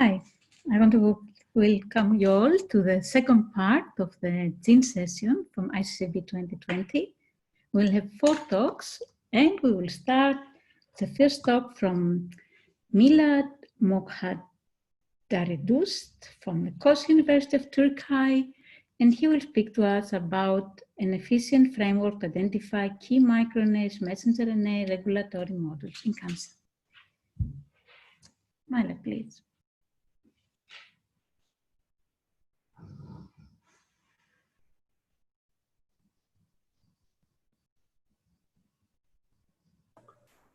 Hi, I want to welcome you all to the second part of the gene session from ISCB 2020. We'll have 4 talks, and we will start the first talk from Milad Mokhtaridoost from the Koç University of Turkey, and he will speak to us about an efficient framework to identify key microRNAs, messenger RNA regulatory models in cancer. Milad, please.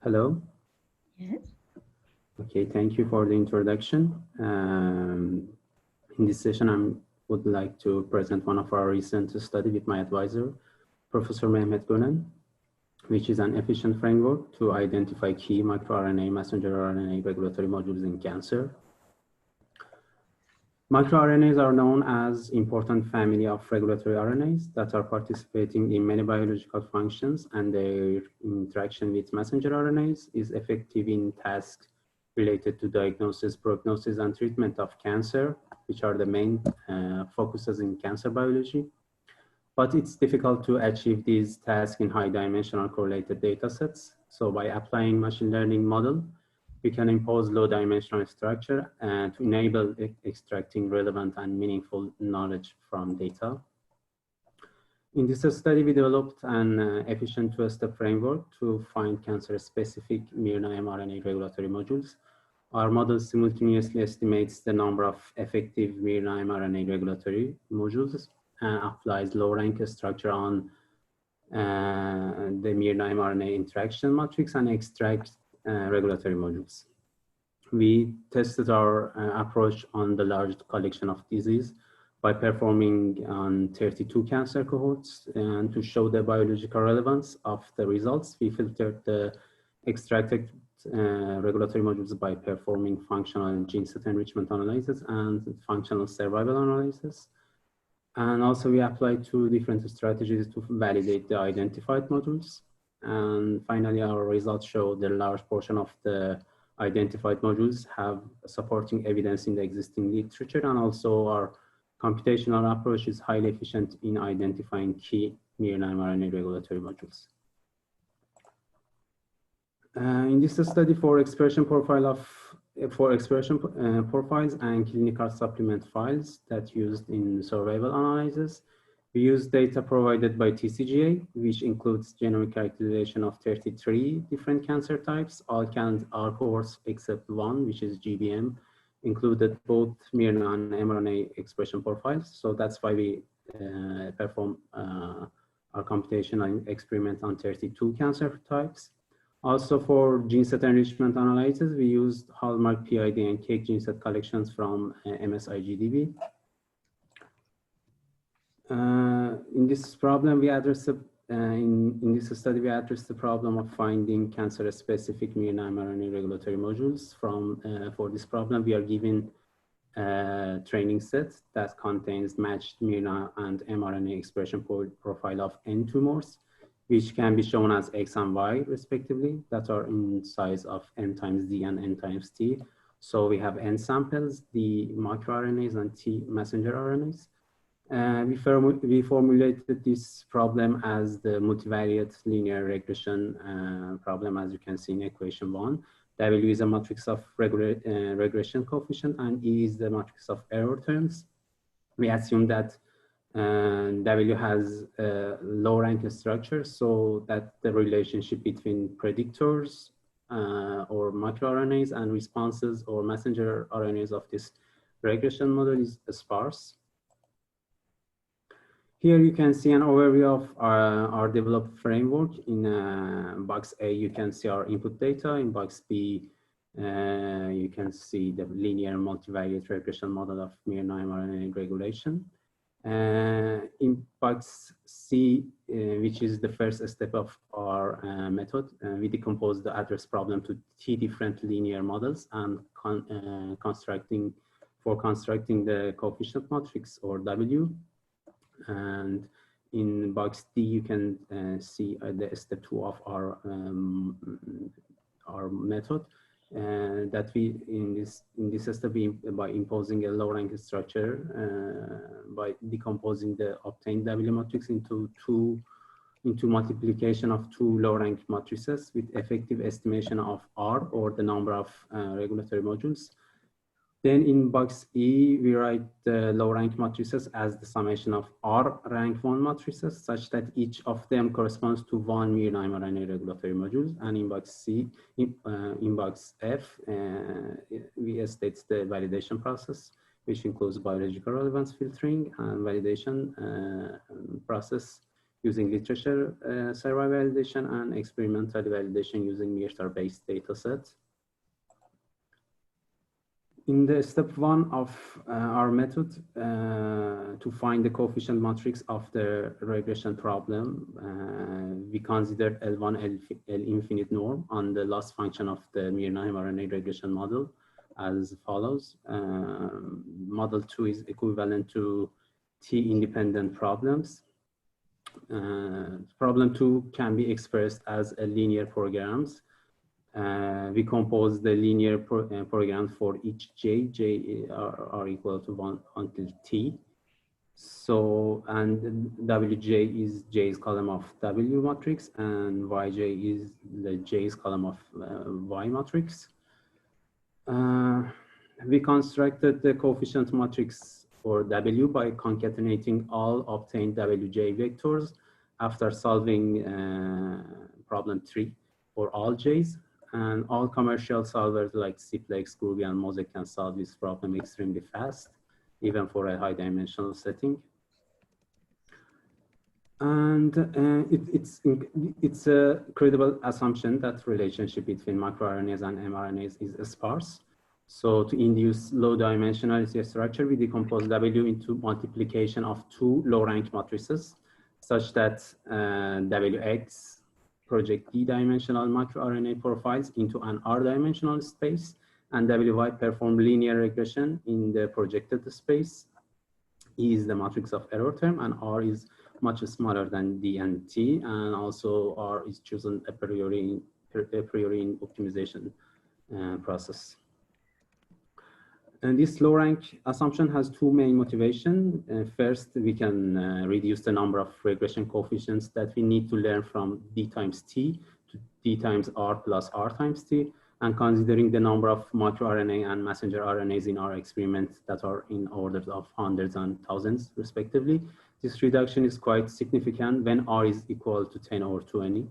Hello. Yes. Okay, thank you for the introduction. In this session, I would like to present one of our recent study with my advisor, Professor Mohammad, which is an efficient framework to identify key microRNA, messenger RNA regulatory modules in cancer. MicroRNAs are known as important family of regulatory RNAs that are participating in many biological functions, and their interaction with messenger RNAs is effective in tasks related to diagnosis, prognosis, and treatment of cancer, which are the main focuses in cancer biology. But it's difficult to achieve these tasks in high-dimensional correlated data sets. So by applying machine learning model, we can impose low-dimensional structure and to enable extracting relevant and meaningful knowledge from data. In this study, we developed an efficient two-step framework to find cancer-specific miRNA mRNA regulatory modules. Our model simultaneously estimates the number of effective miRNA mRNA regulatory modules and applies low-rank structure on the miRNA mRNA interaction matrix and extracts regulatory modules. We tested our approach on the large collection of disease by performing on 32 cancer cohorts, and to show the biological relevance of the results, we filtered the extracted regulatory modules by performing functional and gene set enrichment analysis and functional survival analysis. And also we applied 2 different strategies to validate the identified modules. And finally, our results show the large portion of the identified modules have supporting evidence in the existing literature, and also our computational approach is highly efficient in identifying key miRNA mRNA regulatory modules. In this study for expression profiles and clinical supplement files that used in survival analysis, we use data provided by TCGA, which includes genomic characterization of 33 different cancer types. All cohorts except one, which is GBM, included both miRNA and mRNA expression profiles. So that's why we perform our computational experiment on 32 cancer types. Also for gene set enrichment analysis, we used hallmark PID and cake gene set collections from MSIGDB. In this problem, we address in this study, we address the problem of finding cancer-specific miRNA mRNA regulatory modules. For this problem, we are given a training set that contains matched miRNA and mRNA expression profile of N tumors, which can be shown as X and Y respectively, that are in size of N times D and N times T. So we have N samples, D microRNAs and T messenger RNAs. We formulated this problem as the multivariate linear regression problem, as you can see in equation 1. W is a matrix of regression coefficient, and E is the matrix of error terms. We assume that W has a low rank structure, so that the relationship between predictors or microRNAs and responses or messenger RNAs of this regression model is sparse. Here you can see an overview of our developed framework. In box A, you can see our input data. In box B, you can see the linear multivariate regression model of miRNA mRNA regulation. In box C, which is the first step of our method, we decompose the address problem to 3 different linear models and constructing the coefficient matrix, or W. And in box D, you can see the step 2 of our method, that we in this step by imposing a low rank structure by decomposing the obtained W matrix into multiplication of two low rank matrices with effective estimation of R, or the number of regulatory modules. Then in box E, we write the low rank matrices as the summation of R rank 1 matrices, such that each of them corresponds to one Mir-Naim RNA regulatory modules. And in box C, in box F, we state the validation process, which includes biological relevance filtering and validation process using literature survey validation and experimental validation using MIRSTAR-based datasets. In the step 1 of our method, to find the coefficient matrix of the regression problem, we considered L1, L infinite norm on the loss function of the Mir-Naim RNA regression model as follows. Model 2 is equivalent to T independent problems. Problem 2 can be expressed as a linear programs. We compose the linear program for each j are equal to 1 until t. So, and wj is j's column of w matrix, and yj is the j's column of y matrix. We constructed the coefficient matrix for w by concatenating all obtained wj vectors after solving problem 3 for all j's. And all commercial solvers like Cplex, Groovy, and Mosaic can solve this problem extremely fast, even for a high dimensional setting. And it's a credible assumption that relationship between microRNAs and mRNAs is sparse. So to induce low dimensionality structure, we decompose W into multiplication of two low rank matrices, such that Wx project d-dimensional microRNA profiles into an r-dimensional space, and Wy perform linear regression in the projected space. E is the matrix of error term, and R is much smaller than D and T, and also R is chosen a priori in optimization process. And this low rank assumption has two main motivations. First, we can reduce the number of regression coefficients that we need to learn from D times T to D times R plus R times T. And considering the number of microRNA and messenger RNAs in our experiment that are in orders of hundreds and thousands respectively, this reduction is quite significant when R is equal to 10 over 20.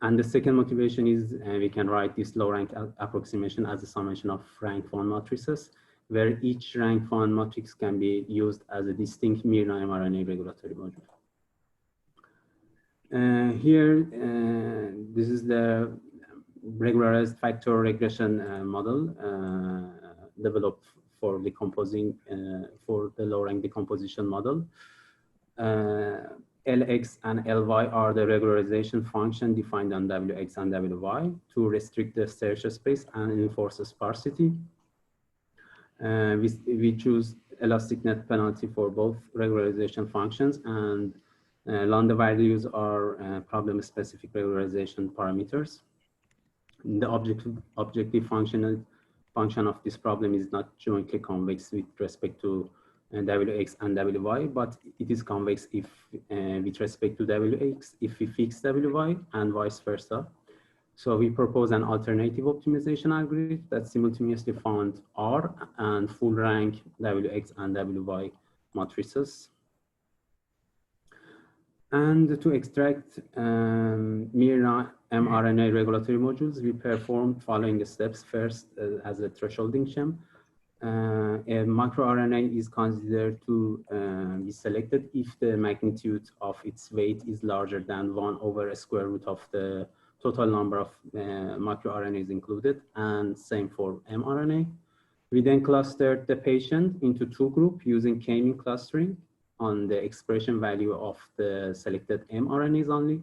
And the second motivation is we can write this low rank approximation as a summation of rank 1 matrices, where each rank 1 matrix can be used as a distinct Mir-Naim RNA regulatory module. Here, this is the regularized factor regression model developed for decomposing for the low rank decomposition model. Lx and Ly are the regularization function defined on Wx and Wy to restrict the search space and enforce sparsity. We choose elastic net penalty for both regularization functions, and lambda values are problem-specific regularization parameters. The objective function of this problem is not jointly convex with respect to Wx and Wy, but it is convex if with respect to Wx if we fix Wy, and vice versa. So we propose an alternative optimization algorithm that simultaneously found R and full rank Wx and Wy matrices. And to extract Mir-Naim mRNA regulatory modules, we performed following the steps. First, as a thresholding sham, a microRNA is considered to be selected if the magnitude of its weight is larger than 1 over a square root of the total number of microRNAs included, and same for mRNA. We then clustered the patient into two groups using k-mean clustering on the expression value of the selected mRNAs only.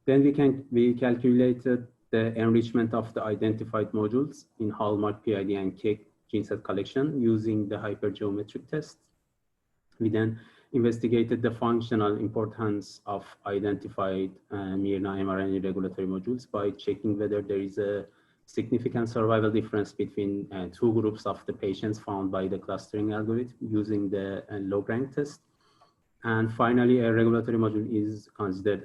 Then we calculated the enrichment of the identified modules in hallmark PID and K gene set collection using the hypergeometric test. We then investigated the functional importance of identified miRNA mRNA regulatory modules by checking whether there is a significant survival difference between two groups of the patients found by the clustering algorithm using the log rank test. And finally, a regulatory module is considered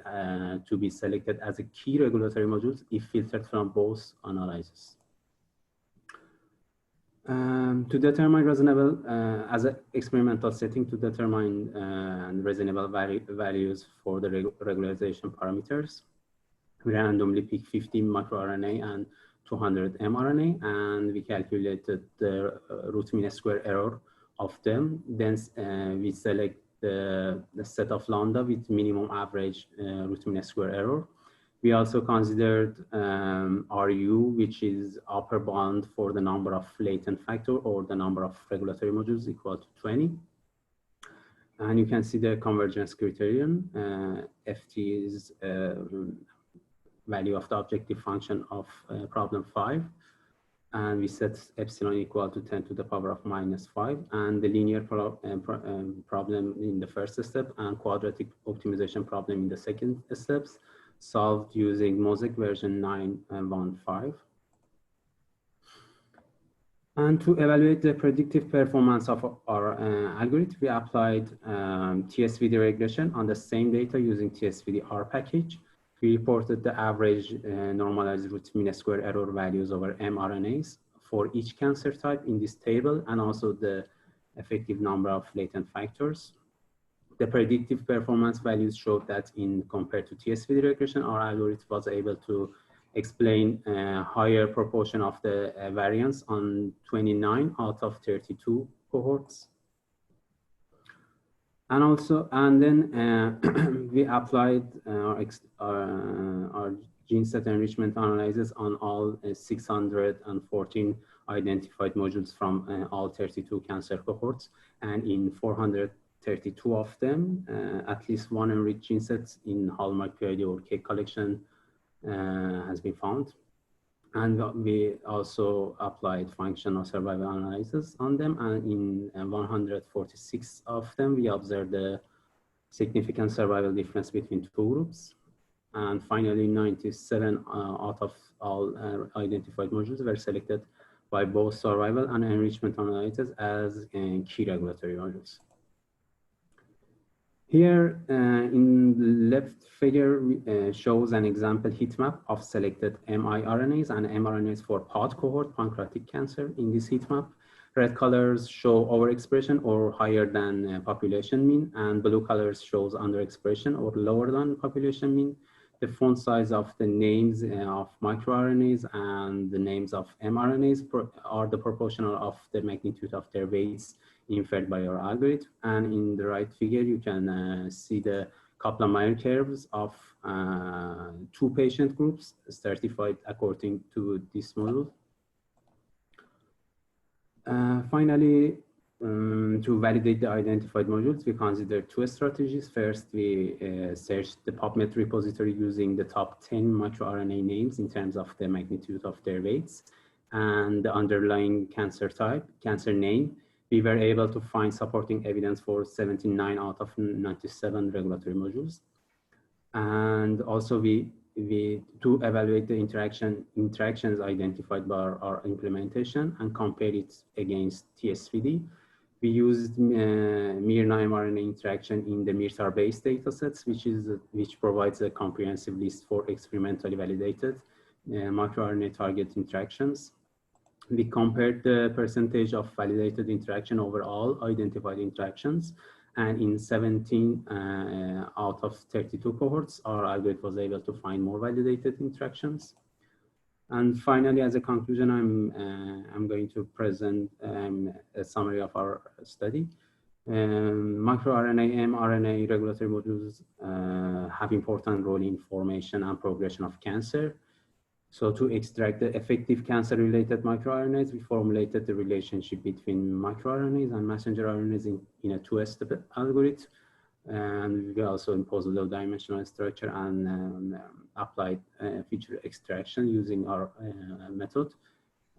to be selected as a key regulatory module if filtered from both analyses. To determine reasonable, as an experimental setting, to determine reasonable values for the regularization parameters, we randomly picked 50 microRNA and 200 mRNA, and we calculated the root mean square error of them. Then we select the set of lambda with minimum average root mean square error. We also considered RU, which is upper bound for the number of latent factor or the number of regulatory modules equal to 20. And you can see the convergence criterion. FT is value of the objective function of problem 5. And we set epsilon equal to 10 to the power of -5. And the linear problem in the first step and quadratic optimization problem in the second steps, solved using Mosaic version 9.15. And to evaluate the predictive performance of our algorithm, we applied TSVD regression on the same data using TSVD-R package. We reported the average normalized root mean square error values over mRNAs for each cancer type in this table, and also the effective number of latent factors. The predictive performance values showed that in compared to TSVD regression, our algorithm was able to explain a higher proportion of the variance on 29 out of 32 cohorts. And then we applied our gene set enrichment analysis on all 614 identified modules from all 32 cancer cohorts, and in 432 of them, at least one enriched gene set in hallmark PID or cake collection has been found. And we also applied functional survival analysis on them, and in 146 of them, we observed a significant survival difference between two groups. And finally, 97 out of all identified modules were selected by both survival and enrichment analysis as key regulatory modules. Here in the left figure shows an example heat map of selected miRNAs and mRNAs for pod cohort pancreatic cancer. In this heat map, red colors show overexpression or higher than population mean, and blue colors shows underexpression or lower than population mean. The font size of the names of microRNAs and the names of mRNAs are the proportional of the magnitude of their weights inferred by our algorithm. And in the right figure, you can see the Kaplan-Meier curves of two patient groups stratified according to this model. Finally, to validate the identified modules, we considered two strategies. First, we searched the PubMed repository using the top 10 microRNA names in terms of the magnitude of their weights and the underlying cancer type, cancer name. We were able to find supporting evidence for 79 out of 97 regulatory modules. And also we to evaluate the interactions identified by our implementation and compare it against TSVD. We used miRNA mRNA interaction in the MIRTAR-based datasets, which provides a comprehensive list for experimentally validated microRNA target interactions. We compared the percentage of validated interaction over all identified interactions, and in 17 out of 32 cohorts, our algorithm was able to find more validated interactions. And finally, as a conclusion, I'm going to present a summary of our study. MicroRNA, mRNA regulatory modules have important role in formation and progression of cancer. So to extract the effective cancer-related microRNAs, we formulated the relationship between microRNAs and messenger RNAs in a two-step algorithm. And we also imposed a low-dimensional structure and applied feature extraction using our method.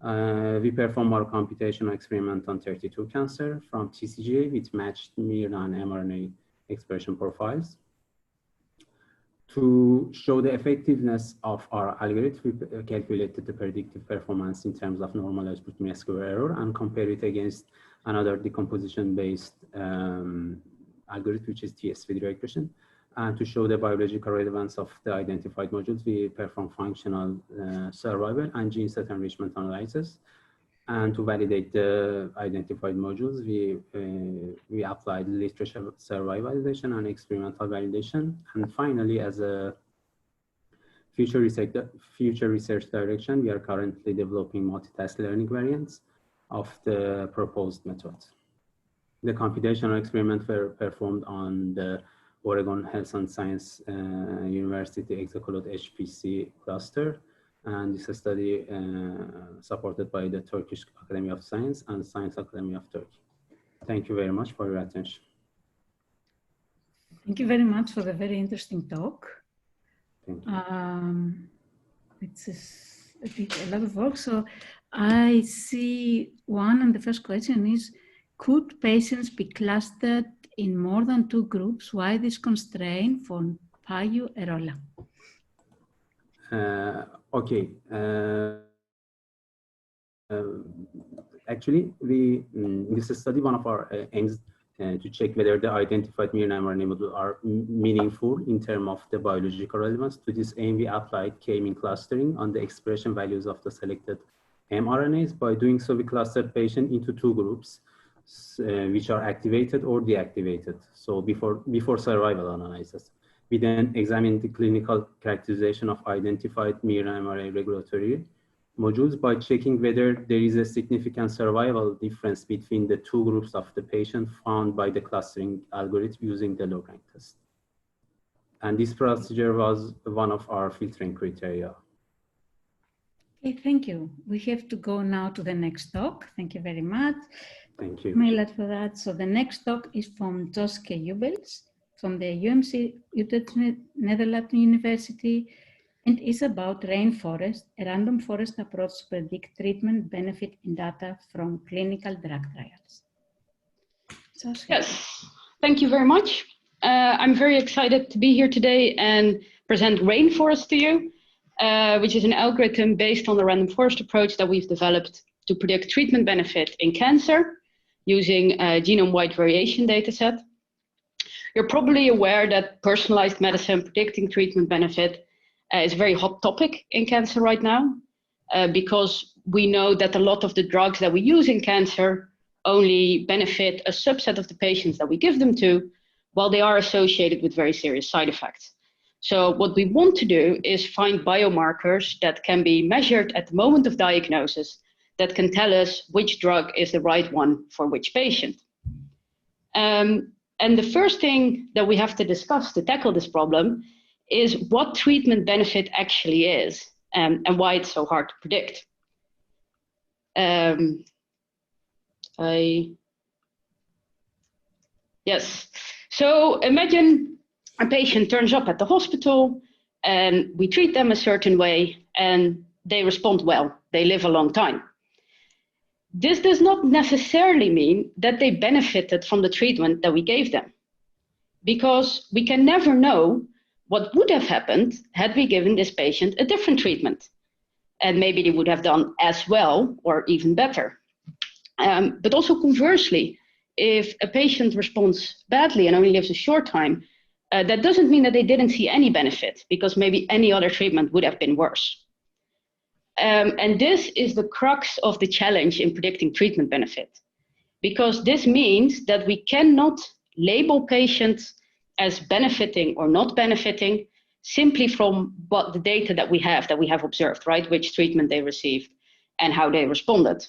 We performed our computational experiment on 32 cancer from TCGA, which matched miRNA and mRNA expression profiles. To show the effectiveness of our algorithm, we calculated the predictive performance in terms of normalized mean square error and compare it against another decomposition-based algorithm, which is TSVD regression. And to show the biological relevance of the identified modules, we perform functional survival and gene set enrichment analysis. And to validate the identified modules, we applied literature survey validation and experimental validation. And finally, as a future research direction, we are currently developing multitask learning variants of the proposed method. The computational experiments were performed on the Oregon Health and Science University Exocolot HPC cluster. And this study supported by the Turkish Academy of Science and Science Academy of Turkey. Thank you very much for your attention. Thank you very much for the very interesting talk. Thank you. It's a lot of work. So I see one, and the first question is, could patients be clustered in more than 2 groups? Why this constraint for PAYU Erola? Okay. Actually, in this study, one of our aims to check whether the identified mRNA modules are meaningful in terms of the biological relevance. To this aim, we applied k-mean clustering on the expression values of the selected mRNAs. By doing so, we clustered patients into 2 groups, which are activated or deactivated. So before survival analysis. We then examined the clinical characterization of identified mRNA regulatory modules by checking whether there is a significant survival difference between the 2 groups of the patient found by the clustering algorithm using the log rank test. And this procedure was one of our filtering criteria. Okay, thank you. We have to go now to the next talk. Thank you very much. Thank you. Milad, for that. So the next talk is from Joske Ubels from the UMC Utrecht Netherlands University, and is about rainforest, a random forest approach to predict treatment benefit in data from clinical drug trials. Joske. Yes, thank you very much. I'm very excited to be here today and present rainforest to you, which is an algorithm based on the random forest approach that we've developed to predict treatment benefit in cancer using a genome-wide variation dataset. You're probably aware that personalized medicine predicting treatment benefit is a very hot topic in cancer right now, because we know that a lot of the drugs that we use in cancer only benefit a subset of the patients that we give them to, while they are associated with very serious side effects. So what we want to do is find biomarkers that can be measured at the moment of diagnosis that can tell us which drug is the right one for which patient. And the first thing that we have to discuss to tackle this problem is what treatment benefit actually is, and why it's so hard to predict. Yes, so imagine a patient turns up at the hospital and we treat them a certain way and they respond well, they live a long time. This does not necessarily mean that they benefited from the treatment that we gave them, because we can never know what would have happened had we given this patient a different treatment. And maybe they would have done as well or even better. But also conversely, if a patient responds badly and only lives a short time, that doesn't mean that they didn't see any benefit, because maybe any other treatment would have been worse. And this is the crux of the challenge in predicting treatment benefit, because this means that we cannot label patients as benefiting or not benefiting simply from what the data that we have observed, right? Which treatment they received and how they responded.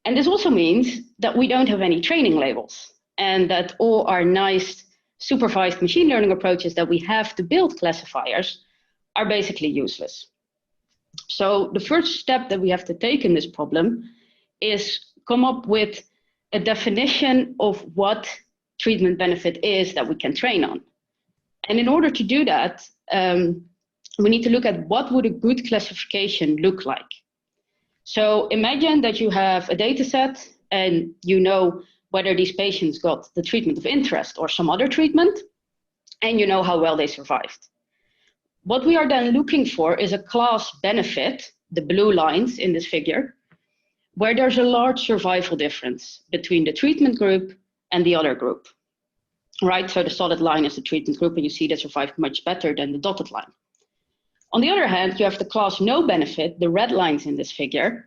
And this also means that we don't have any training labels, and that all our nice supervised machine learning approaches that we have to build classifiers are basically useless. So the first step that we have to take in this problem is come up with a definition of what treatment benefit is that we can train on. And in order to do that, we need to look at what would a good classification look like. So imagine that you have a data set and you know whether these patients got the treatment of interest or some other treatment, and you know how well they survived. What we are then looking for is a class benefit, the blue lines in this figure, where there's a large survival difference between the treatment group and the other group. Right, so the solid line is the treatment group, and you see they survived much better than the dotted line. On the other hand, you have the class no benefit, the red lines in this figure,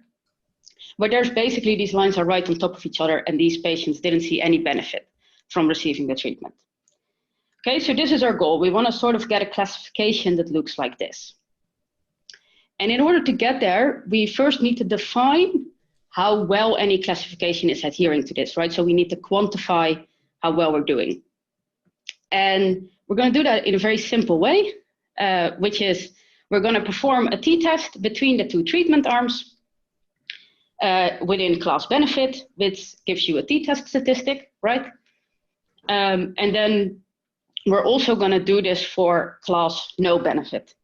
where there's basically these lines are right on top of each other, and these patients didn't see any benefit from receiving the treatment. Okay, so this is our goal. We want to sort of get a classification that looks like this. And in order to get there, we first need to define how well any classification is adhering to this, right? So we need to quantify how well we're doing. And we're going to do that in a very simple way, which is we're going to perform a t-test between the two treatment arms within class benefit, which gives you a t-test statistic, right? And then we're also going to do this for class no benefit.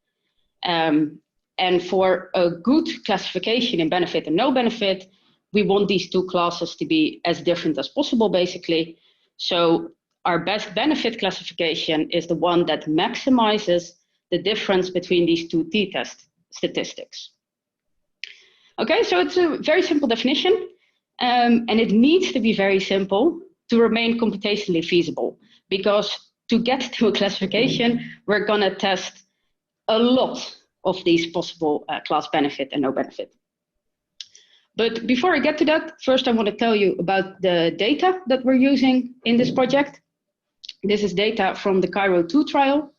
And for a good classification in benefit and no benefit, we want these two classes to be as different as possible, basically. So our best benefit classification is the one that maximizes the difference between these two t-test statistics. Okay, so it's a very simple definition, and it needs to be very simple to remain computationally feasible, because to get to a classification, we're going to test a lot of these possible class benefit and no benefit. But before I get to that, first I want to tell you about the data that we're using in this project. This is data from the Cairo 2 trial.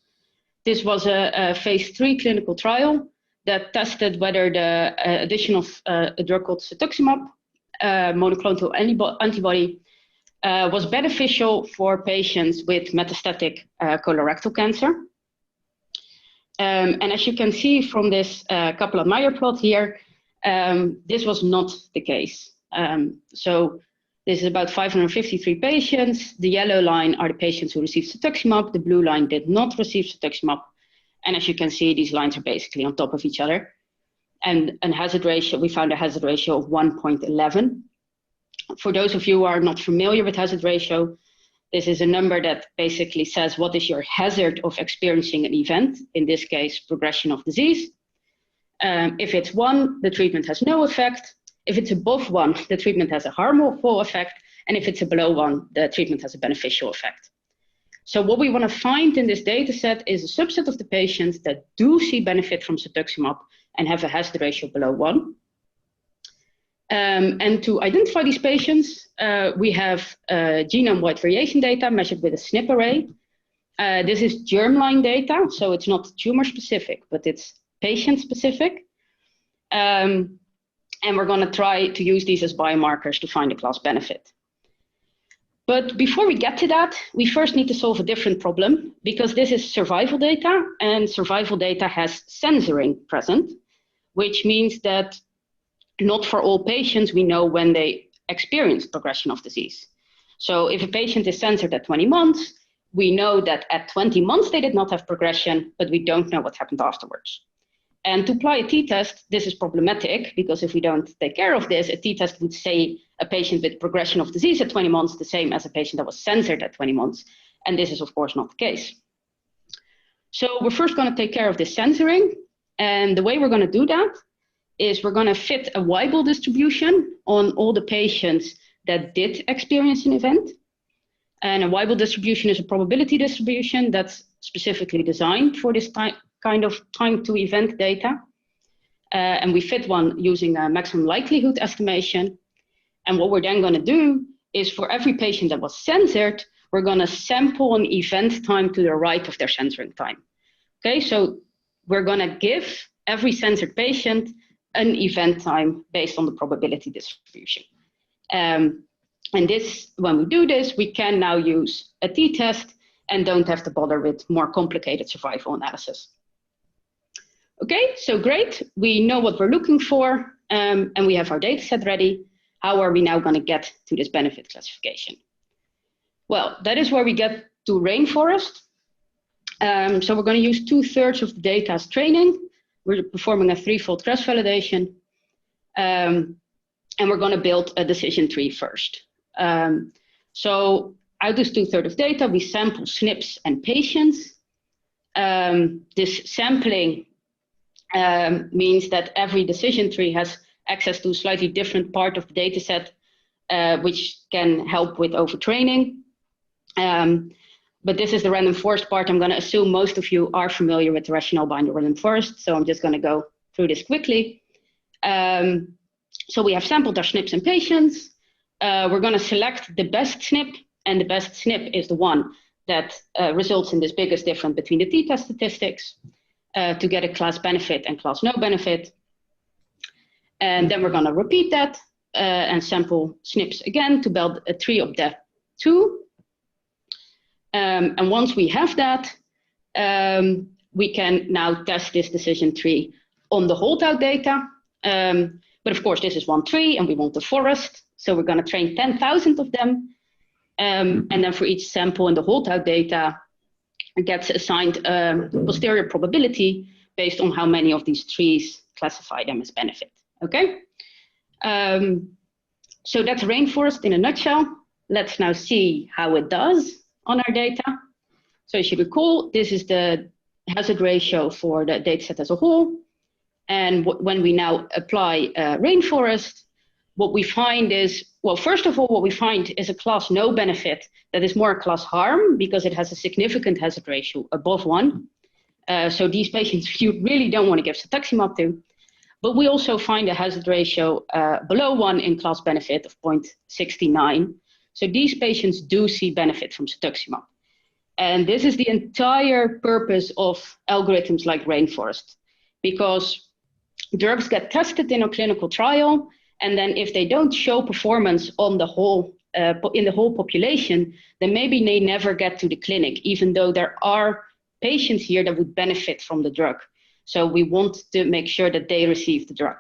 This was a phase 3 clinical trial that tested whether the addition of a drug called cetuximab, monoclonal antibody, was beneficial for patients with metastatic colorectal cancer. And as you can see from this Kaplan-Meier plot here, this was not the case. So this is about 553 patients. The yellow line are the patients who received cetuximab. The blue line did not receive cetuximab. And as you can see, these lines are basically on top of each other. And hazard ratio, we found a hazard ratio of 1.11. For those of you who are not familiar with hazard ratio, this is a number that basically says what is your hazard of experiencing an event, in this case, progression of disease. If it's 1, the treatment has no effect. If it's above 1, the treatment has a harmful effect. And if it's below 1, the treatment has a beneficial effect. So what we want to find in this data set is a subset of the patients that do see benefit from cetuximab and have a hazard ratio below 1. And to identify these patients, we have genome-wide variation data measured with a SNP array. This is germline data, so it's not tumor-specific, but it's patient-specific. And we're going to try to use these as biomarkers to find a class benefit. But before we get to that, we first need to solve a different problem, because this is survival data, and survival data has censoring present, which means that not for all patients we know when they experience progression of disease. So if a patient is censored at 20 months, we know that at 20 months they did not have progression, but we don't know what happened afterwards. And to apply a t-test, this is problematic, because if we don't take care of this, a t-test would say a patient with progression of disease at 20 months the same as a patient that was censored at 20 months. And this is, of course, not the case. So we're first going to take care of this censoring. And the way we're going to do that is we're going to fit a Ubels distribution on all the patients that did experience an event. And a Ubels distribution is a probability distribution that's specifically designed for this kind of time to event data. And we fit one using a maximum likelihood estimation. And what we're then going to do is for every patient that was censored, we're going to sample an event time to the right of their censoring time. Okay, so we're going to give every censored patient an event time based on the probability distribution. And this, when we do this, we can now use a t-test and don't have to bother with more complicated survival analysis. Okay, so great. We know what we're looking for, and we have our data set ready. How are we now going to get to this benefit classification? Well, that is where we get to rainforest. So we're going to use 2/3 of the data as training. We're performing a 3-fold cross validation, and we're going to build a decision tree first. So out of this 2/3 of data, we sample SNPs and patients. This sampling means that every decision tree has access to a slightly different part of the data set, which can help with overtraining. But this is the random forest part. I'm going to assume most of you are familiar with the rationale behind the random forest, so I'm just going to go through this quickly. So we have sampled our SNPs and patients. We're going to select the best SNP, and the best SNP is the one that results in this biggest difference between the t-test statistics to get a class benefit and class no benefit. And then we're going to repeat that and sample SNPs again to build a tree of the 2. And once we have that, we can now test this decision tree on the holdout data. But of course, this is one tree and we want the forest. So we're going to train 10,000 of them. And then for each sample in the holdout data, it gets assigned a posterior probability based on how many of these trees classify them as benefit. Okay? So that's rainforest in a nutshell. Let's now see how it does on our data. So as you recall, this is the hazard ratio for the data set as a whole. And when we now apply rainforest, what we find is, well, first of all, what we find is a class no benefit that is more a class harm because it has a significant hazard ratio above 1. So these patients you really don't want to give cetuximab to. But we also find a hazard ratio below 1 in class benefit of 0.69. So these patients do see benefit from cetuximab. And this is the entire purpose of algorithms like rainforest, because drugs get tested in a clinical trial, and then if they don't show performance on the whole, in the whole population, then maybe they never get to the clinic, even though there are patients here that would benefit from the drug. So we want to make sure that they receive the drug.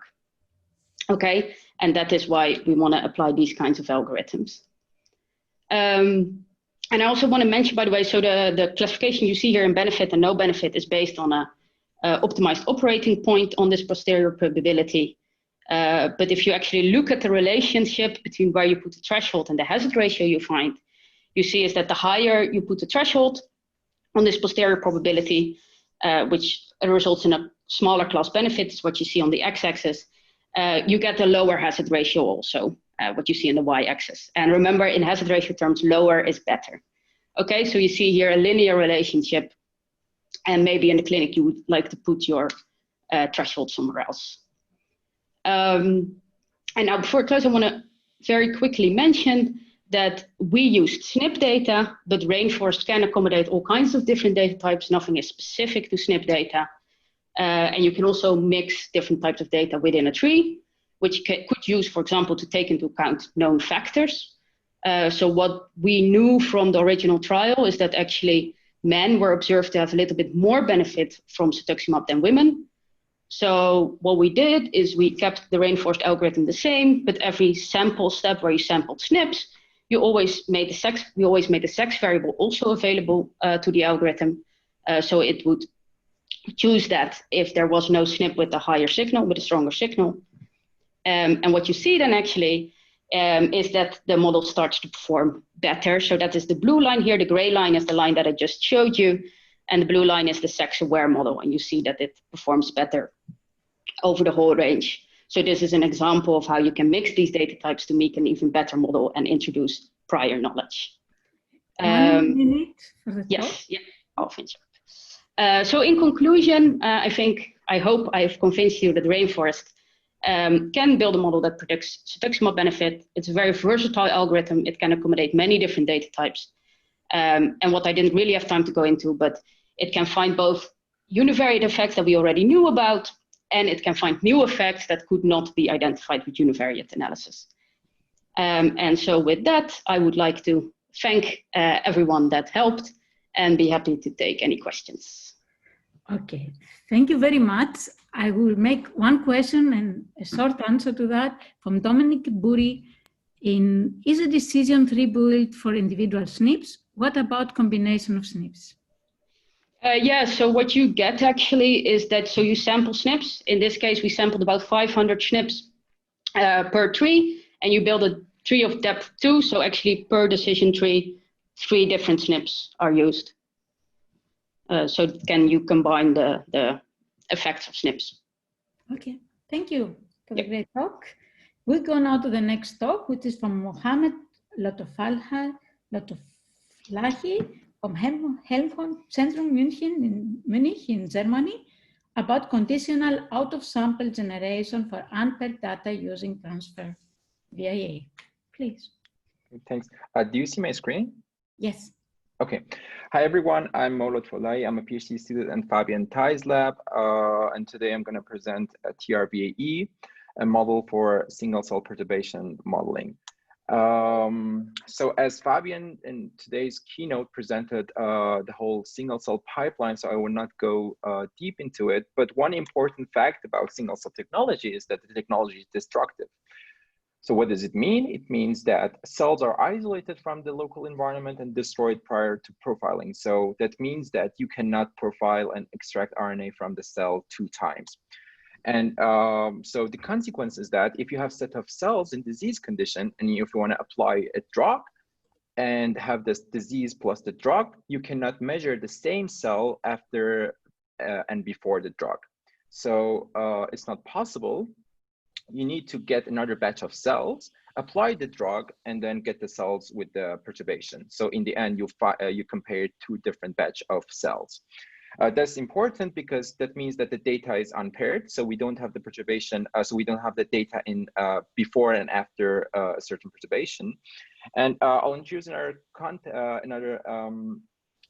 Okay, and that is why we want to apply these kinds of algorithms. And I also want to mention, by the way, so the classification you see here in benefit and no benefit is based on a optimized operating point on this posterior probability. But if you actually look at the relationship between where you put the threshold and the hazard ratio you find, you see is that the higher you put the threshold on this posterior probability, which results in a smaller class benefit, is what you see on the x-axis, you get a lower hazard ratio also, what you see in the y-axis. And remember, in hazard ratio terms, lower is better. Okay, so you see here a linear relationship, and maybe in the clinic you would like to put your threshold somewhere else. And now before I close, I want to very quickly mention that we used SNP data, but rainforest can accommodate all kinds of different data types. Nothing is specific to SNP data. And you can also mix different types of data within a tree, which could use, for example, to take into account known factors. So what we knew from the original trial is that actually men were observed to have a little bit more benefit from cetuximab than women. So what we did is we kept the rainforest algorithm the same, but every sample step where you sampled SNPs, we always made the sex variable also available to the algorithm. So it would choose that if there was no SNP with a higher signal, with a stronger signal. And what you see then actually is that the model starts to perform better. So that is the blue line here. The gray line is the line that I just showed you. And the blue line is the sex-aware model. And you see that it performs better over the whole range. So this is an example of how you can mix these data types to make an even better model and introduce prior knowledge. 1 minute for the talk. Yes, yeah, I'll finish up. So in conclusion, I hope I've convinced you that rainforest can build a model that predicts cetuximab benefit. It's a very versatile algorithm. It can accommodate many different data types. And what I didn't really have time to go into, but it can find both univariate effects that we already knew about, and it can find new effects that could not be identified with univariate analysis. And so with that, I would like to thank everyone that helped and be happy to take any questions. Okay, thank you very much. I will make one question and a short answer to that from Dominic Buri. Is a decision tree built for individual SNPs? What about combination of SNPs? Yeah, so what you get actually is that, so you sample SNPs. In this case, we sampled about 500 SNPs per tree, and you build a tree of depth 2. So actually per decision tree, 3 different SNPs are used. So can you combine the effects of SNPs? Okay. Thank you for the great talk. We go now to the next talk, which is from Mohammad Lotfollahi from Helmholtz-Zentrum Munich in Germany, about conditional out-of-sample generation for unpaired data using transfer VIA. Please. Thanks. Do you see my screen? Yes. Okay. Hi, everyone. I'm Lotfollahi. I'm a PhD student in Fabian Thai's lab. And today I'm going to present a TRVAE, a model for single cell perturbation modeling. So as Fabian in today's keynote presented the whole single cell pipeline, so I will not go deep into it. But one important fact about single cell technology is that the technology is destructive. So what does it mean? It means that cells are isolated from the local environment and destroyed prior to profiling. So that means that you cannot profile and extract RNA from the cell 2 times. And so the consequence is that if you have a set of cells in disease condition, and if you want to apply a drug and have this disease plus the drug, you cannot measure the same cell after and before the drug. So it's not possible. You need to get another batch of cells, apply the drug, and then get the cells with the perturbation. So in the end, you compare 2 different batch of cells. That's important because that means that the data is unpaired. So we don't have the perturbation. So we don't have the data in before and after a certain perturbation. And I'll introduce another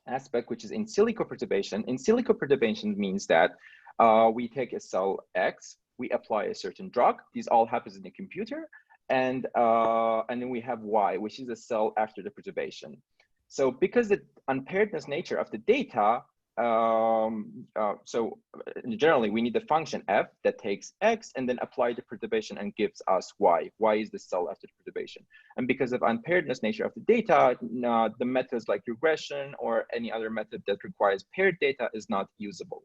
aspect, which is in silico perturbation. In silico perturbation means that we take a cell X, we apply a certain drug. These all happens in the computer. And then we have Y, which is a cell after the perturbation. So because the unpairedness nature of the data, so generally we need the function f that takes x and then apply the perturbation and gives us y. Y is the cell after the perturbation. And because of unpairedness nature of the data, the methods like regression or any other method that requires paired data is not usable.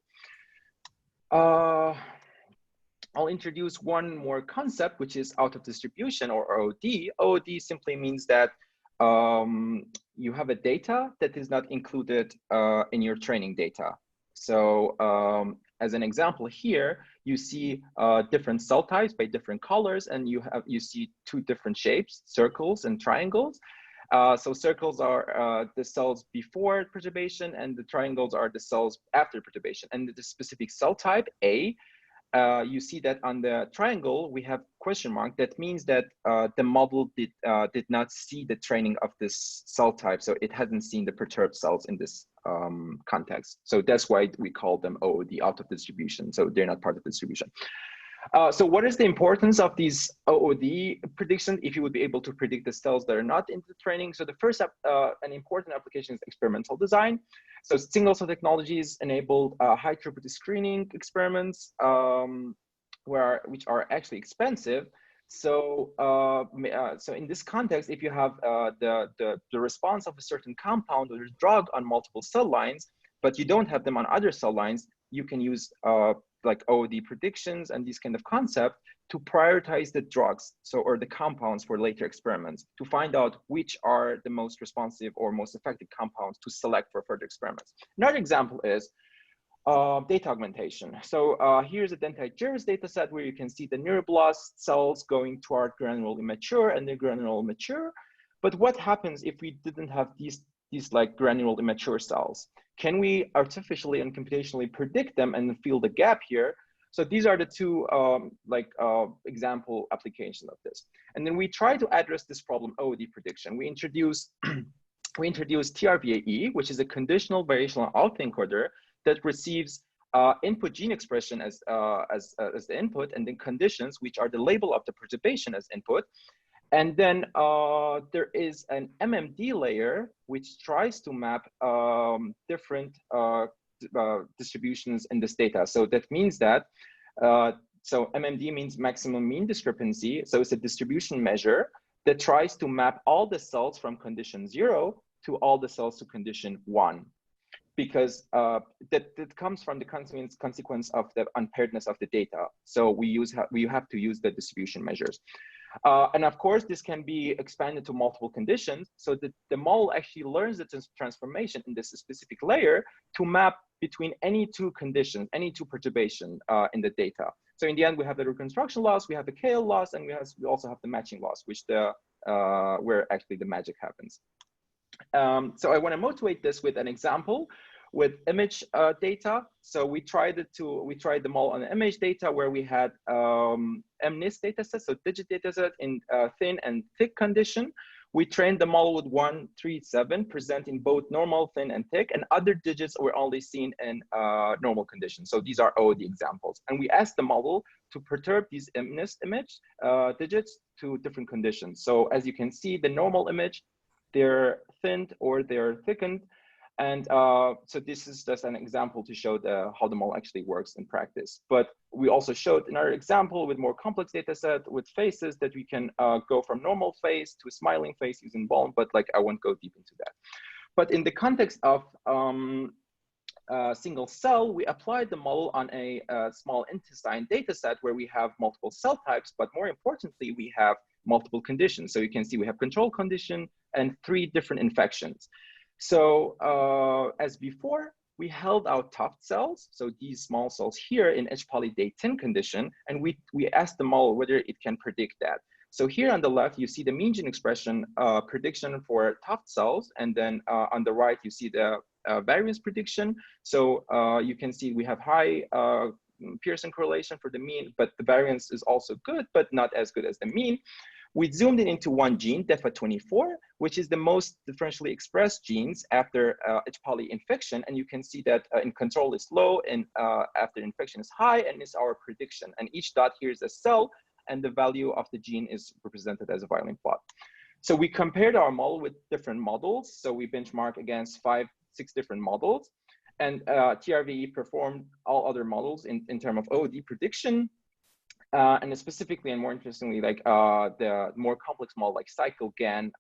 I'll introduce one more concept, which is out of distribution or OOD. OOD simply means that you have a data that is not included in your training data. So as an example here, you see different cell types by different colors, and you see 2 different shapes, circles and triangles. So circles are the cells before perturbation, and the triangles are the cells after perturbation. And the specific cell type, A, you see that on the triangle, we have question mark. That means that the model did not see the training of this cell type. So it hasn't seen the perturbed cells in this context. So that's why we call them OOD, out of distribution. So they're not part of the distribution. So what is the importance of these OOD predictions if you would be able to predict the cells that are not in the training? So the first an important application is experimental design. So single cell technologies enabled high throughput screening experiments, which are actually expensive. So so in this context, if you have the response of a certain compound or drug on multiple cell lines, but you don't have them on other cell lines, you can use like OOD predictions and these kind of concepts to prioritize the drugs, or the compounds for later experiments, to find out which are the most responsive or most effective compounds to select for further experiments. Another example is data augmentation. So here's a dentite data set where you can see the neuroblast cells going toward granule immature and the granule mature. But what happens if we didn't have these like granule immature cells? Can we artificially and computationally predict them and fill the gap here? So these are the 2 example applications of this. And then we try to address this problem, OOD prediction. We introduce TRVAE, which is a conditional variational autoencoder that receives input gene expression as the input, and then conditions, which are the label of the perturbation, as input. And then there is an MMD layer, which tries to map different distributions in this data. So that means that, so MMD means maximum mean discrepancy. So it's a distribution measure that tries to map all the cells from condition 0 to all the cells to condition 1. Because that comes from the consequence of the unpairedness of the data. So we have to use the distribution measures. And of course, this can be expanded to multiple conditions. So the model actually learns the transformation in this specific layer to map between any two conditions, any two perturbations in the data. So in the end, we have the reconstruction loss, we have the KL loss, and we also have the matching loss, which where actually the magic happens. So I want to motivate this with an example with image data. So we tried the model on the image data where we had MNIST data set, so digit data set in thin and thick condition. We trained the model with 137, presenting both normal, thin, and thick, and other digits were only seen in normal conditions. So these are OOD examples. And we asked the model to perturb these MNIST image digits to different conditions. So as you can see, the normal image, they're thinned or they're thickened. And so this is just an example to show how the model actually works in practice. But we also showed in our example with more complex data set with faces that we can go from normal face to smiling face using bone, but like I won't go deep into that. But in the context of single cell, we applied the model on a small intestine data set where we have multiple cell types, but more importantly, we have multiple conditions. So you can see we have control condition and 3 different infections. So as before, we held out tuft cells, so these small cells here in H. poly day 10 condition, and we asked the model whether it can predict that. So here on the left, you see the mean gene expression prediction for tuft cells, and then on the right, you see the variance prediction. So you can see we have high Pearson correlation for the mean, but the variance is also good, but not as good as the mean. We zoomed in into one gene, DEFA24, which is the most differentially expressed genes after H. poly infection. And you can see that in control is low and after infection is high, and it's our prediction. And each dot here is a cell, and the value of the gene is represented as a violin plot. So we compared our model with different models. So we benchmarked against 5, 6 different models. And TRVE performed all other models in terms of OOD prediction. And specifically and more interestingly, like the more complex model like CycleGAN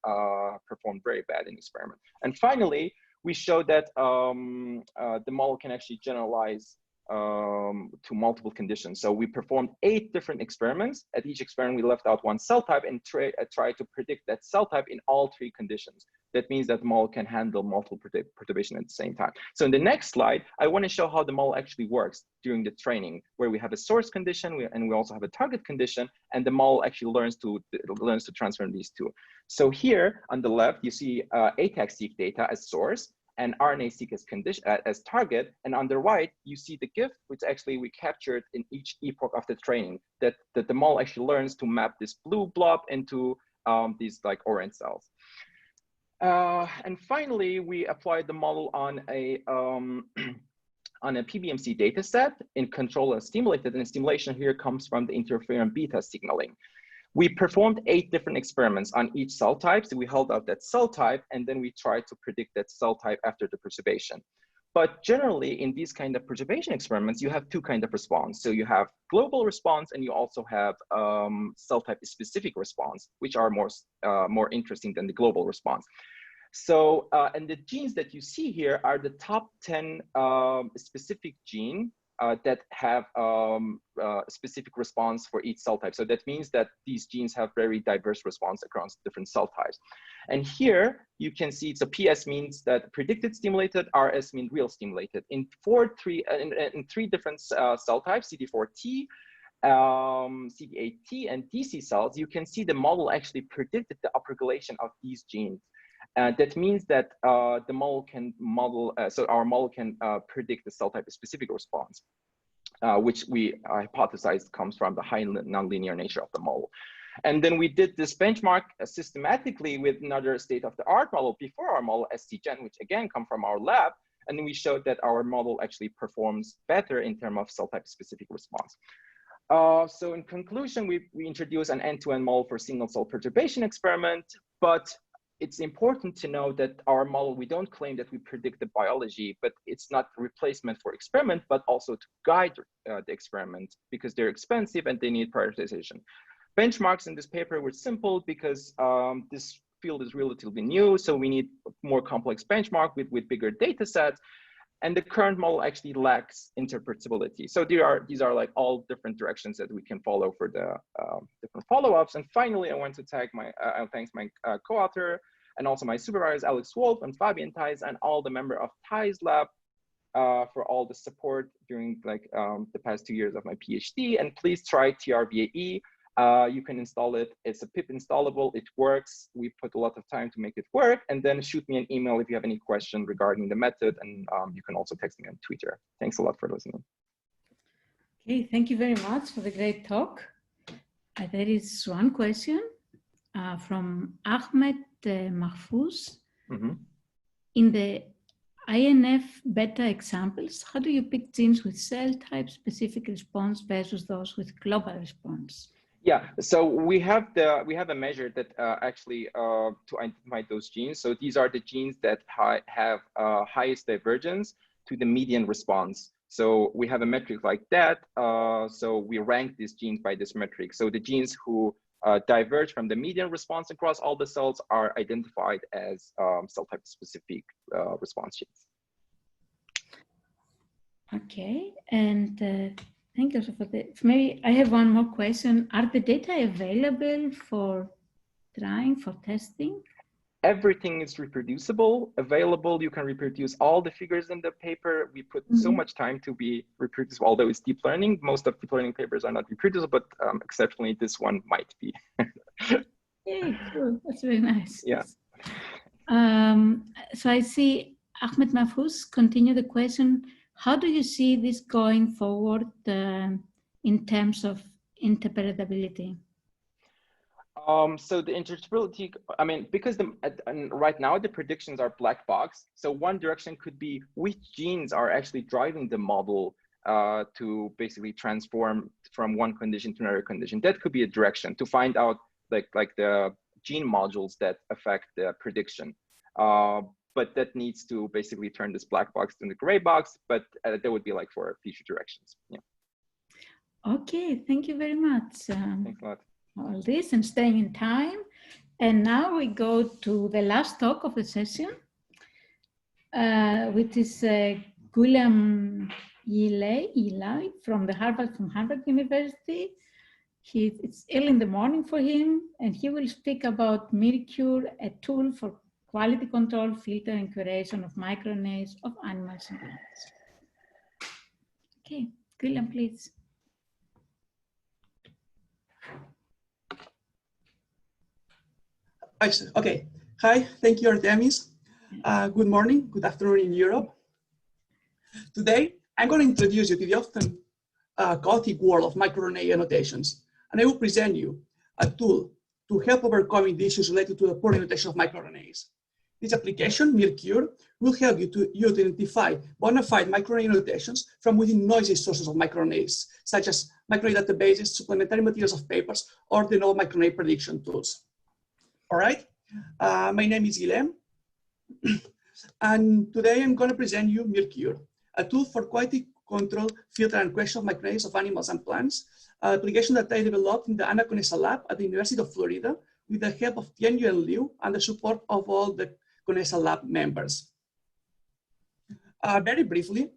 performed very bad in experiment. And finally, we showed that the model can actually generalize to multiple conditions. So we performed 8 different experiments. At each experiment, we left out one cell type and tried to predict that cell type in all 3 conditions. That means that the model can handle multiple perturbations at the same time. So in the next slide, I want to show how the model actually works during the training, where we have a source condition and we also have a target condition, and the model actually learns to transform these 2. So here on the left, you see ATAC-seq data as source and RNA-seq as target, and on the right, you see the GIF, which actually we captured in each epoch of the training, that the model actually learns to map this blue blob into these like orange cells. And finally, we applied the model on a PBMC data set in control and stimulated, and stimulation here comes from the interferon beta signaling. We performed 8 different experiments on each cell type. So we held out that cell type, and then we tried to predict that cell type after the perturbation. But generally, in these kind of perturbation experiments, you have 2 kinds of response. So you have global response, and you also have cell type specific response, which are more interesting than the global response. So, and the genes that you see here are the top 10 specific gene that have specific response for each cell type. So that means that these genes have very diverse response across different cell types. And here you can see, so PS means that predicted stimulated, RS means real stimulated. In 3 different cell types, CD4T, CD8T, and DC cells, you can see the model actually predicted the upregulation of these genes. That means that the model can model, so our model can predict the cell type specific response, which we hypothesized comes from the high nonlinear nature of the model. And then we did this benchmark systematically with another state-of-the-art model before our model, SCGen, which again come from our lab. And we showed that our model actually performs better in terms of cell type specific response. So in conclusion, we introduced an end-to-end model for single cell perturbation experiment, but it's important to know that our model, we don't claim that we predict the biology, but it's not a replacement for experiment, but also to guide the experiment because they're expensive and they need prioritization. Benchmarks in this paper were simple because this field is relatively new, so we need more complex benchmark with bigger data sets. And the current model actually lacks interpretability. So these are like all different directions that we can follow for the different follow-ups. And finally, I want to thank my co-author and also my supervisors, Alex Wolf and Fabian Theis, and all the member of Theis Lab for all the support during like the past 2 years of my PhD. And please try TRVAE. You can install it. It's a pip installable. It works. We put a lot of time to make it work. And then shoot me an email if you have any question regarding the method. And you can also text me on Twitter. Thanks a lot for listening. Okay, thank you very much for the great talk. There is one question from Ahmed Mahfouz. Mm-hmm. In the INF beta examples, how do you pick genes with cell type specific response versus those with global response? Yeah, so we have a measure that actually to identify those genes. So these are the genes that have highest divergence to the median response. So we have a metric like that. So we rank these genes by this metric. So the genes who diverge from the median response across all the cells are identified as cell type specific response genes. Okay, and thank you for that. Maybe I have one more question. Are the data available for trying, for testing? Everything is reproducible, available. You can reproduce all the figures in the paper. We put so much time to be reproducible, although it's deep learning. Most of deep learning papers are not reproducible, but exceptionally this one might be. Yeah, cool. That's very nice. Yeah. So I see Ahmed Mahfouz continue the question. How do you see this going forward in terms of interpretability? So the interpretability, I mean, because right now the predictions are black box. So one direction could be which genes are actually driving the model to basically transform from one condition to another condition. That could be a direction to find out like the gene modules that affect the prediction. But that needs to basically turn this black box into the gray box, but that would be like for future directions. Yeah. Okay, thank you very much. Thanks a lot. All this and staying in time. And now we go to the last talk of the session, which is Guillem Ylla from Harvard University. It's early in the morning for him, and he will speak about Mercure, a tool for quality control, filter, and curation of microRNAs of animals and plants. Okay, Guillem, please. Okay. Hi, thank you, Artemis. Good morning, good afternoon in Europe. Today, I'm going to introduce you to the often chaotic world of microRNA annotations, and I will present you a tool to help overcoming the issues related to the poor annotation of microRNAs. This application, Mercure, will help you to identify bona fide microRNA annotations from within noisy sources of microRNAs, such as microRNA databases, supplementary materials of papers, or the novel microRNA prediction tools. All right, my name is Guillem, and today I'm going to present you Mercure, a tool for quality control, filter, and curation of microRNAs of animals and plants, an application that I developed in the Ana Conesa lab at the University of Florida with the help of Tianyu and Liu and the support of all the Conesa lab members. Very briefly,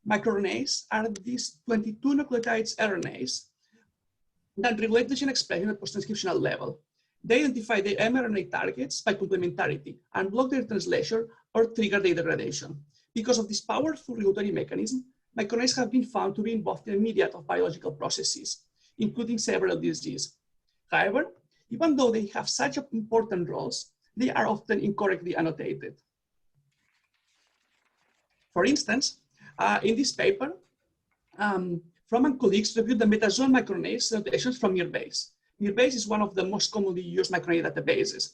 microRNAs are these 22 nucleotides RNAs that regulate the gene expression at post-transcriptional level. They identify the mRNA targets by complementarity and block their translation or trigger their degradation. Because of this powerful regulatory mechanism, microRNAs have been found to be involved in the mediate of biological processes, including several diseases. However, even though they have such important roles, they are often incorrectly annotated. For instance, in this paper, From and colleagues reviewed the metazone microRNAs annotations from Ubels. Ubels is one of the most commonly used microRNA databases.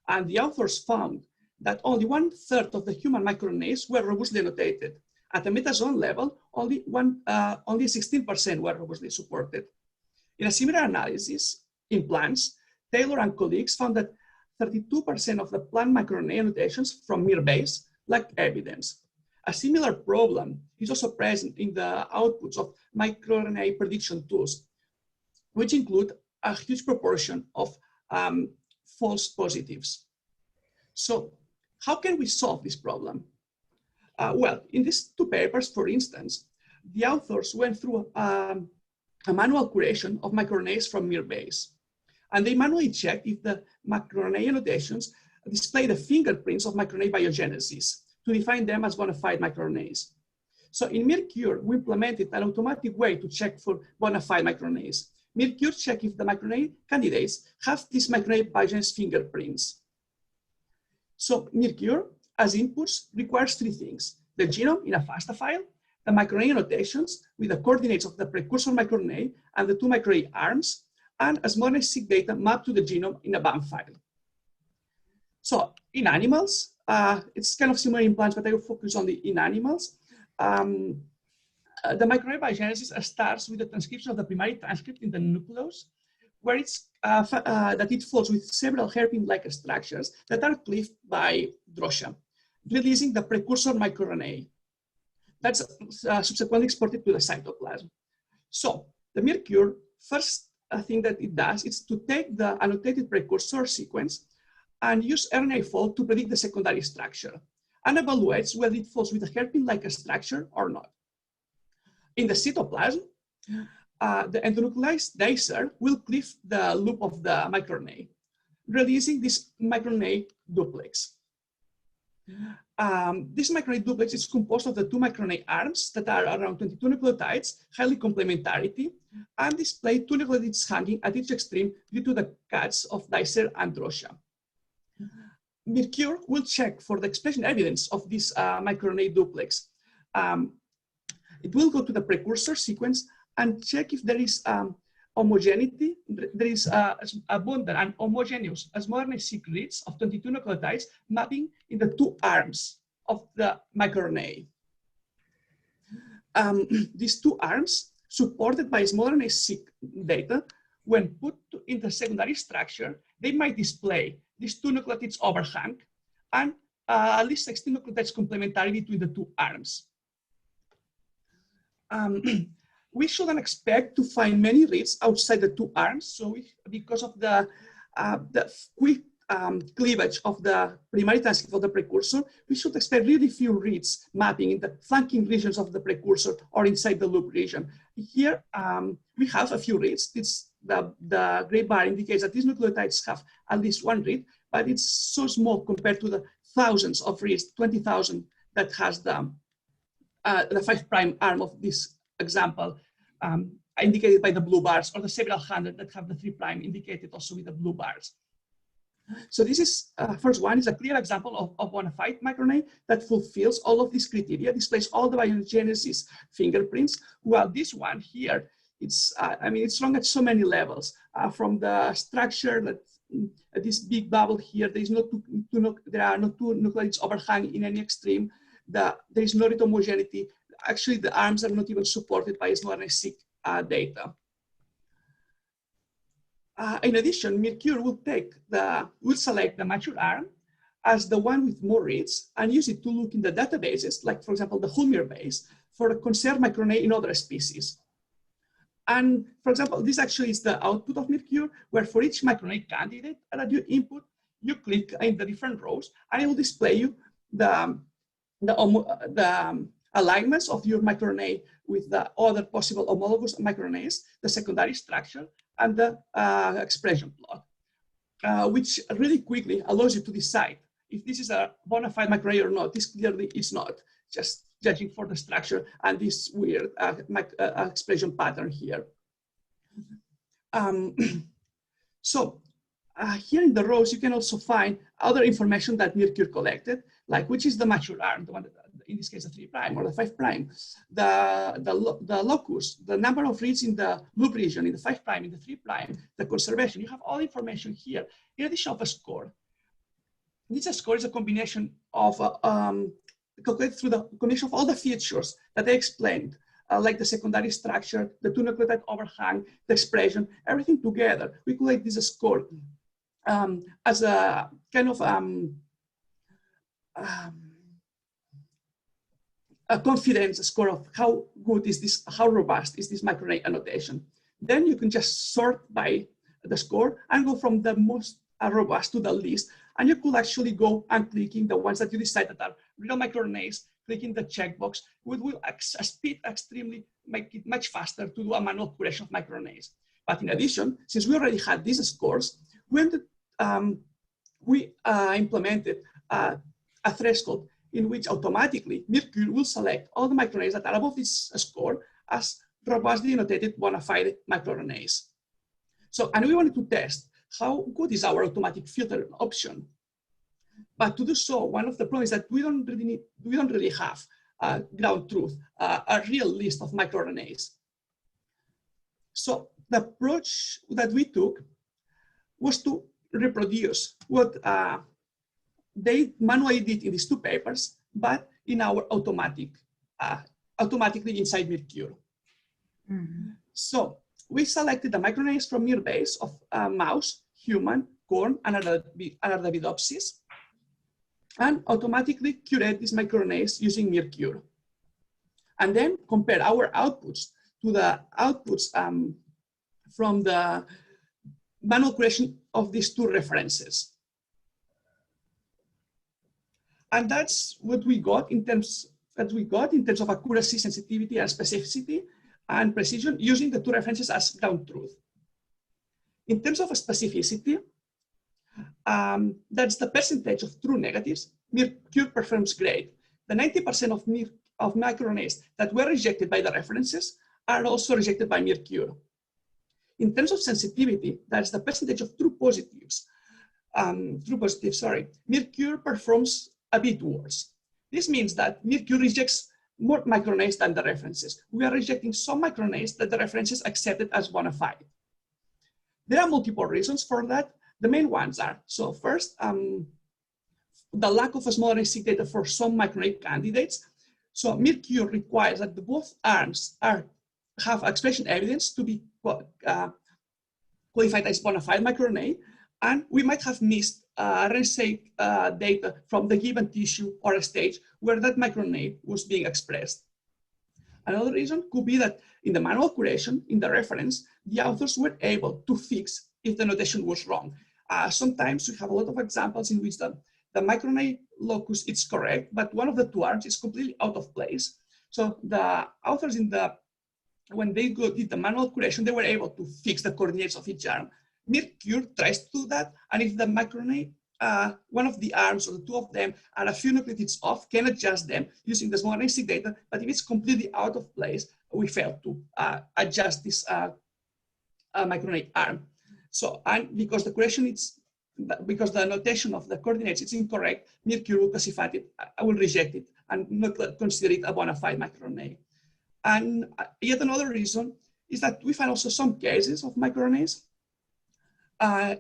And the authors found that only 1/3 of the human microRNAs were robustly annotated. At the metazone level, only 16% were robustly supported. In a similar analysis in plants, Taylor and colleagues found that 32% of the plant microRNA annotations from Ubels lacked evidence. A similar problem is also present in the outputs of microRNA prediction tools, which include a huge proportion of false positives. So how can we solve this problem? Well, in these two papers, for instance, the authors went through a manual curation of microRNAs from MIR-base. And they manually checked if the microRNA annotations display the fingerprints of microRNA biogenesis to define them as bona fide microRNAs. So in MIR-Cure, we implemented an automatic way to check for bona fide microRNAs. MIR-Cure check if the microRNA candidates have these microRNA biogenesis fingerprints. So MIR-Cure, as inputs, requires three things: the genome in a FASTA file, the microRNA annotations with the coordinates of the precursor microRNA and the two microRNA arms, and as mono-seq data mapped to the genome in a BAM file. So in animals, it's kind of similar in plants, but I will focus on in animals. The microRNA biogenesis starts with the transcription of the primary transcript in the nucleus, where that it folds with several hairpin-like structures that are cleaved by drosha, releasing the precursor microRNA. That's subsequently exported to the cytoplasm. So the MIR-Cure, first thing that it does is to take the annotated precursor sequence and use RNA fold to predict the secondary structure and evaluates whether it falls with a hairpin-like structure or not. In the cytoplasm, the endonuclease dicer will cleave the loop of the microRNA, releasing this microRNA duplex. This microRNA duplex is composed of the two microRNA arms that are around 22 nucleotides, highly complementarity, and display two nucleotides hanging at each extreme due to the cuts of dicer and drosha. MIR-Cure will check for the expression evidence of this microRNA duplex. It will go to the precursor sequence and check if there is homogeneity, there is abundant and homogeneous mRNA-seq reads of 22 nucleotides mapping in the two arms of the microRNA. These two arms, supported by mRNA-seq data, when put in the secondary structure, they might display these two nucleotides overhang and at least 16 nucleotides complementary between the two arms. We shouldn't expect to find many reads outside the two arms. So because of the quick cleavage of the primary transcript of the precursor, we should expect really few reads mapping in the flanking regions of the precursor or inside the loop region. Here, we have a few reads. The gray bar indicates that these nucleotides have at least one read, but it's so small compared to the thousands of reads, 20,000 that has the 5' arm of this example indicated by the blue bars, or the several hundred that have the 3' indicated also with the blue bars. So this is, first one is a clear example of bona fide microRNA that fulfills all of these criteria, displays all the biogenesis fingerprints, while this one here, it's, I mean, it's strong at so many levels. From the structure, that this big bubble here, there are no two nucleotides overhang in any extreme. There is no read homogeneity. Actually, the arms are not even supported by mRNA-seq data. In addition, MIR-Cure will select the mature arm as the one with more reads and use it to look in the databases, like for example, the whole MIR-base, for conserved microRNA in other species. And for example, this actually is the output of MIR-Cure, where for each microRNA candidate that you input, you click in the different rows, and it will display you the alignments of your microRNA with the other possible homologous microRNAs, the secondary structure, and the expression plot, which really quickly allows you to decide if this is a bona fide microRNA or not. This clearly is not, just judging for the structure and this weird expression pattern here. So here in the rows, you can also find other information that MIR-Cure collected, like which is the mature arm, the one that, in this case, the 3' or the 5', the locus, the number of reads in the loop region, in the 5', in the 3', the conservation. You have all information here, in addition of a score. This score is a combination of, calculated through the combination of all the features that I explained, like the secondary structure, the two nucleotide overhang, the expression, everything together. We collect this score as a kind of a confidence score of how good is this, how robust is this microRNA annotation. Then you can just sort by the score and go from the most robust to the least. And you could actually go and clicking the ones that you decide that are real microRNAs, clicking the checkbox will speed extremely, make it much faster to do a manual curation of microRNAs. But in addition, since we already had these scores, we implemented a threshold in which automatically Mercure will select all the microRNAs that are above this score as robustly annotated bona fide microRNAs. So, and we wanted to test how good is our automatic filter option. But to do so, one of the problems is that we don't really have ground truth, a real list of microRNAs. So the approach that we took was to reproduce what they manually did in these two papers, but in our automatically inside Mercure. Mm-hmm. So we selected the microRNAs from MIR-base of mouse, human, corn, and Arabidopsis, and automatically curate these microRNAs using Mercure. And then compare our outputs to the outputs from the manual curation of these two references. And that's what we got in terms of accuracy, sensitivity, and specificity and precision using the two references as ground truth. In terms of specificity, that's the percentage of true negatives. Mercure performs great. The 90% of microRNAs that were rejected by the references are also rejected by Mercure. In terms of sensitivity, that's the percentage of true positives. Mercure performs a bit worse. This means that Mercure rejects more microRNAs than the references. We are rejecting some microRNAs that the references accepted as bona fide. There are multiple reasons for that. The main ones are, so first, the lack of a small RNA-seq data for some microRNA candidates. So Mercure requires that both arms have expression evidence to be qualified as bona fide microRNA, and we might have missed RNA-seq data from the given tissue or a stage where that microRNA was being expressed. Another reason could be that in the manual curation, in the reference, the authors were able to fix if the notation was wrong. Sometimes we have a lot of examples in which the microRNA locus is correct, but one of the two arms is completely out of place. So the authors when they did the manual curation, they were able to fix the coordinates of each arm. Mercure tries to do that, and if the microRNA, one of the arms or the two of them are a few nucleotides off, can adjust them using the small RNA-seq data, but if it's completely out of place, we fail to adjust this microRNA arm. So, and because the curation because the notation of the coordinates is incorrect, Mercure will classify it, will reject it, and not consider it a bona fide microRNA. And yet another reason is that we find also some cases of microRNAs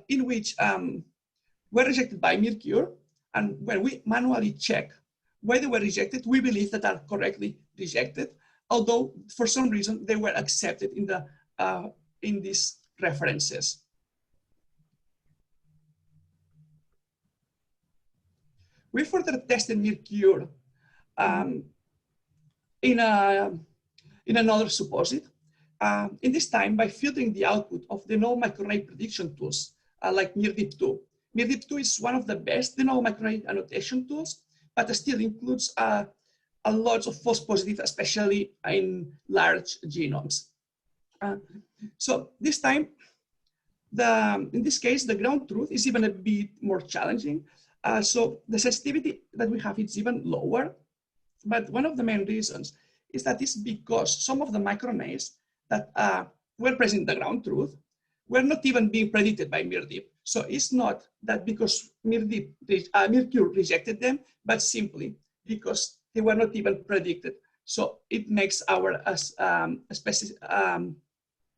in which were rejected by Mercure, and when we manually check why they were rejected, we believe that are correctly rejected, although for some reason they were accepted in these references. We further tested Mercure in another supposite. In this time, by filtering the output of de novo microRNA prediction tools like MIRDIP2. MIRDIP2 is one of the best de novo microRNA annotation tools, but it still includes a lot of false positives, especially in large genomes. So this time, in this case, the ground truth is even a bit more challenging. So the sensitivity that we have is even lower, but one of the main reasons is that it's because some of the microRNAs that were present in the ground truth were not even being predicted by MIRDIP. So it's not that because Mercure rejected them, but simply because they were not even predicted. So it makes our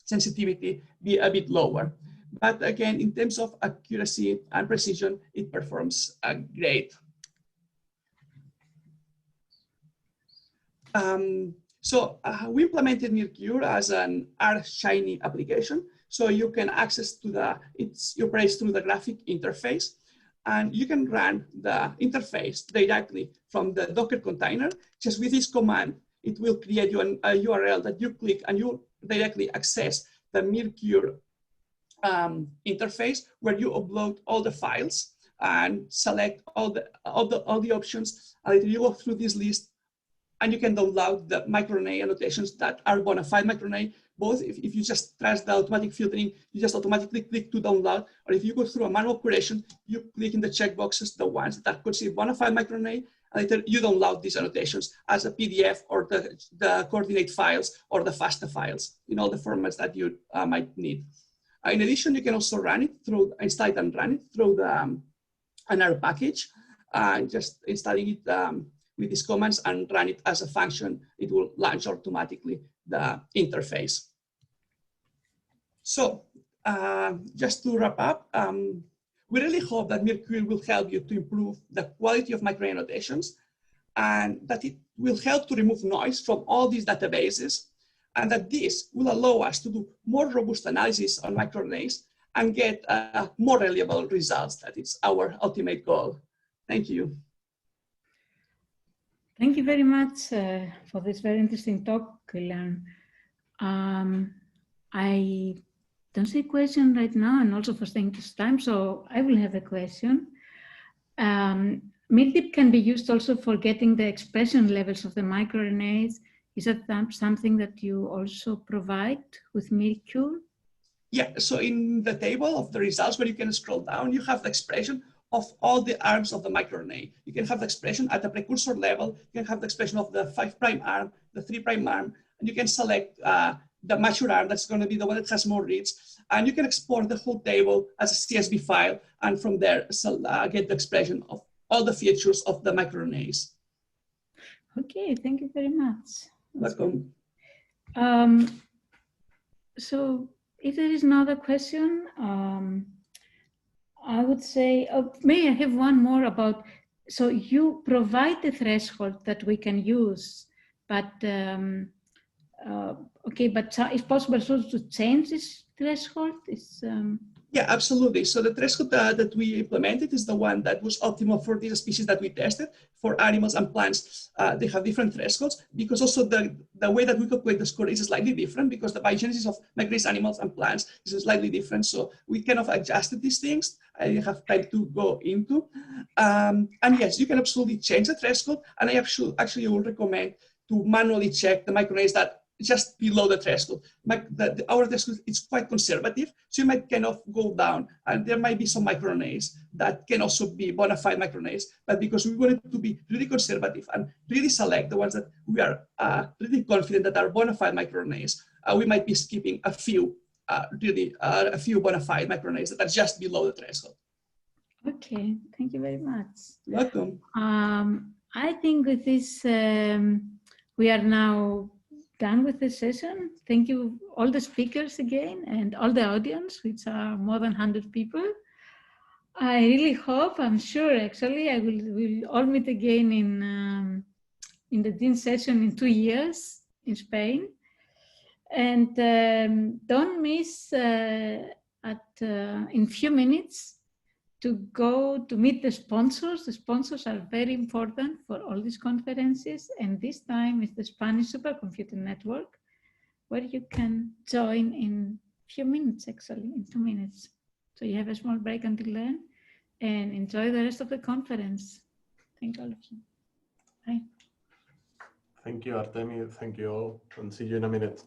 sensitivity be a bit lower. But again, in terms of accuracy and precision, it performs great. We implemented Mercure as an R-Shiny application. So you can access to your praise through the graphic interface, and you can run the interface directly from the Docker container. Just with this command, it will create you a URL that you click and you directly access the Mercure interface, where you upload all the files and select all the options. You go through this list and you can download the microRNA annotations that are bona fide microRNA. Both, if you just press the automatic filtering, you just automatically click to download, or if you go through a manual curation, you click in the checkboxes, the ones that are considered bona fide microRNA, and later you download these annotations as a PDF or the coordinate files or the FASTA files in all the formats that you might need. In addition, you can also run it through, install it and run it through the another package, just installing it with these commands and run it as a function. It will launch automatically the interface. So just to wrap up, we really hope that Mercurial will help you to improve the quality of microRNA annotations, and that it will help to remove noise from all these databases, and that this will allow us to do more robust analysis on microRNAs and get more reliable results. That is our ultimate goal. Thank you. Thank you very much for this very interesting talk, Guillem. I don't see a question right now, and also for staying this time, so I will have a question. MIRDIP can be used also for getting the expression levels of the microRNAs. Is that something that you also provide with Mercure? Yeah, so in the table of the results, where you can scroll down, you have the expression of all the arms of the microRNA. You can have the expression at the precursor level, you can have the expression of the 5' arm, the 3' arm, and you can select the mature arm, that's going to be the one that has more reads, and you can export the whole table as a CSV file, and from there get the expression of all the features of the microRNAs. Okay, thank you very much. Welcome. So if there is another question, I would say, may I have one more about, so you provide the threshold that we can use, but okay, but it's possible also to change this threshold? Yeah, absolutely. So the threshold that we implemented is the one that was optimal for these species that we tested. For animals and plants, they have different thresholds, because also the way that we calculate the score is slightly different, because the biogenesis of microRNA animals and plants is slightly different. So we kind of adjusted these things. I have time to go into. And yes, you can absolutely change the threshold. And I actually will recommend to manually check the microRNAs that just below the threshold. Our threshold is quite conservative, so you might kind of go down, and there might be some microRNAs that can also be bona fide microRNAs, but because we wanted to be really conservative and really select the ones that we are really confident that are bona fide microRNAs, we might be skipping a few a few bona fide microRNAs that are just below the threshold. Okay, thank you very much. Welcome. I think with this, we are now done with the session. Thank you all the speakers again, and all the audience, which are more than 100 people. I really hope, I'm sure actually, we'll all meet again in the Dean session in 2 years in Spain. And don't miss in few minutes to go to meet the sponsors. The sponsors are very important for all these conferences, and this time is the Spanish Supercomputing Network, where you can join in few minutes, actually, in 2 minutes. So you have a small break until then, and enjoy the rest of the conference. Thank all of you. Bye. Thank you, Artemi. Thank you all, and see you in a minute.